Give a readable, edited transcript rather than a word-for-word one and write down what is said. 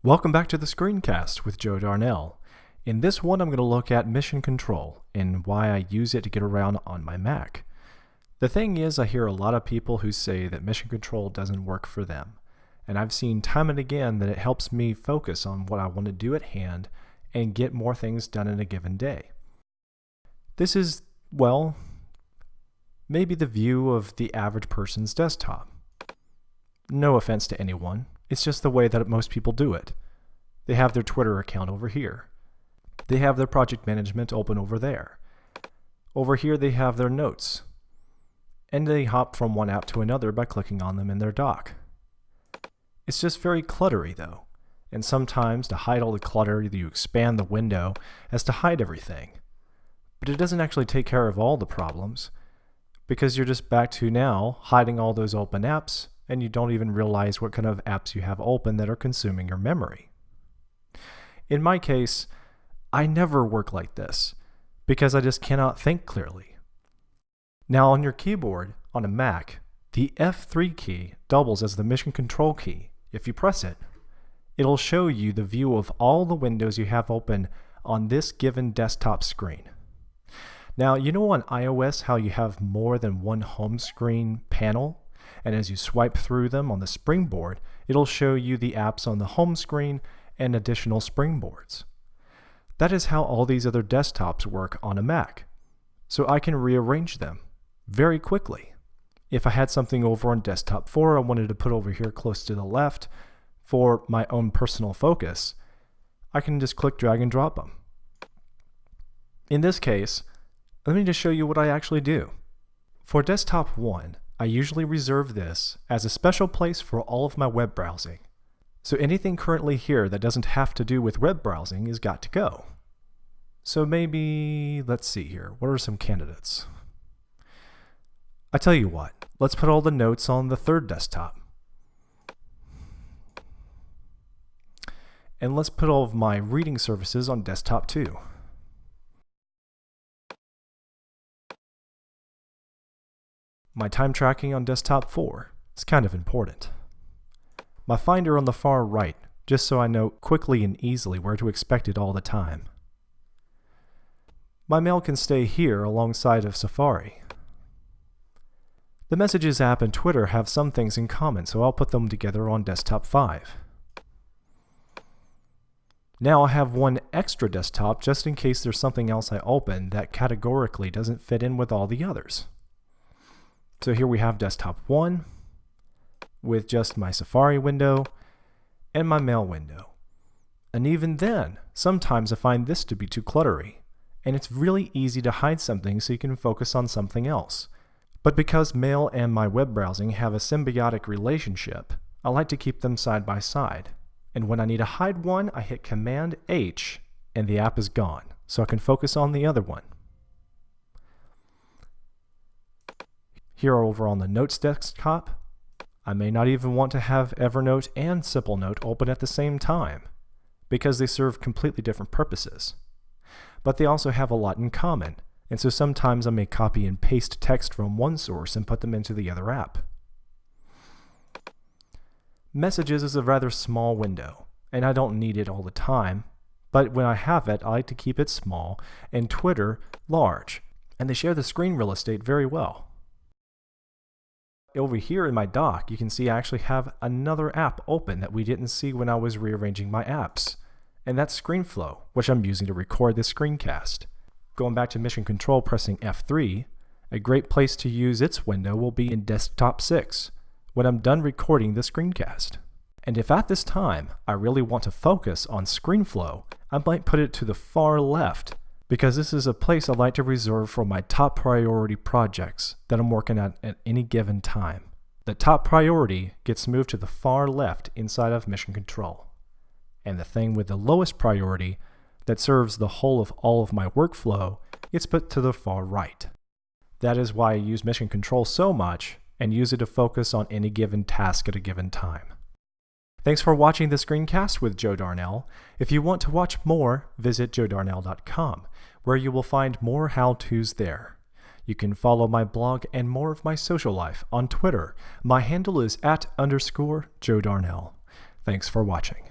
Welcome back to the Screencast with Joe Darnell. In this one, I'm going to look at mission control and why I use it to get around on my Mac. The thing is, I hear a lot of people who say that mission control doesn't work for them. And I've seen time and again that it helps me focus on what I want to do at hand and get more things done in a given day. This is, well, maybe the view of the average person's desktop. No offense to anyone. It's just the way that most people do it. They have their Twitter account over here. They have their project management open over there. Over here they have their notes. And they hop from one app to another by clicking on them in their dock. It's just very cluttery though. And sometimes to hide all the clutter, you expand the window as to hide everything. But it doesn't actually take care of all the problems, because you're just back to now hiding all those open apps, and you don't even realize what kind of apps you have open that are consuming your memory. In my case, I never work like this because I just cannot think clearly. Now on your keyboard on a Mac, the F3 key doubles as the mission control key. If you press it, it'll show you the view of all the windows you have open on this given desktop screen. Now, you know on iOS how you have more than one home screen panel? And as you swipe through them on the springboard, it'll show you the apps on the home screen and additional springboards. That is how all these other desktops work on a Mac. So I can rearrange them very quickly. If I had something over on desktop 4 I wanted to put over here close to the left for my own personal focus, I can just click, drag, and drop them. In this case, let me just show you what I actually do. For desktop 1, I usually reserve this as a special place for all of my web browsing. So anything currently here that doesn't have to do with web browsing is got to go. So maybe, let's see here, what are some candidates? I tell you what, let's put all the notes on the third desktop. And let's put all of my reading services on desktop 2. My time tracking on desktop 4. It's kind of important. My Finder on the far right, just so I know quickly and easily where to expect it all the time. My mail can stay here alongside of Safari. The Messages app and Twitter have some things in common, so I'll put them together on desktop 5. Now I have one extra desktop just in case there's something else I open that categorically doesn't fit in with all the others. So here we have desktop 1 with just my Safari window and my mail window. And even then, sometimes I find this to be too cluttery, and it's really easy to hide something so you can focus on something else. But because mail and my web browsing have a symbiotic relationship, I like to keep them side by side. And when I need to hide one, I hit Command H and the app is gone, so I can focus on the other one. Here over on the Notes desktop, I may not even want to have Evernote and SimpleNote open at the same time, because they serve completely different purposes. But they also have a lot in common, and so sometimes I may copy and paste text from one source and put them into the other app. Messages is a rather small window, and I don't need it all the time, but when I have it, I like to keep it small, and Twitter large, and they share the screen real estate very well. Over here in my dock, you can see I actually have another app open that we didn't see when I was rearranging my apps, and that's Screenflow, which I'm using to record this screencast. Going back to mission control, pressing F3, a great place to use its window will be in desktop 6 when I'm done recording the screencast. And if at this time I really want to focus on Screenflow, I might put it to the far left, because this is a place I like to reserve for my top priority projects that I'm working at any given time. The top priority gets moved to the far left inside of mission control. And the thing with the lowest priority that serves the whole of all of my workflow gets put to the far right. That is why I use mission control so much and use it to focus on any given task at a given time. Thanks for watching the Screencast with Joe Darnell. If you want to watch more, visit joedarnell.com, where you will find more how-tos there. You can follow my blog and more of my social life on Twitter. My handle is @_Joe Darnell. Thanks for watching.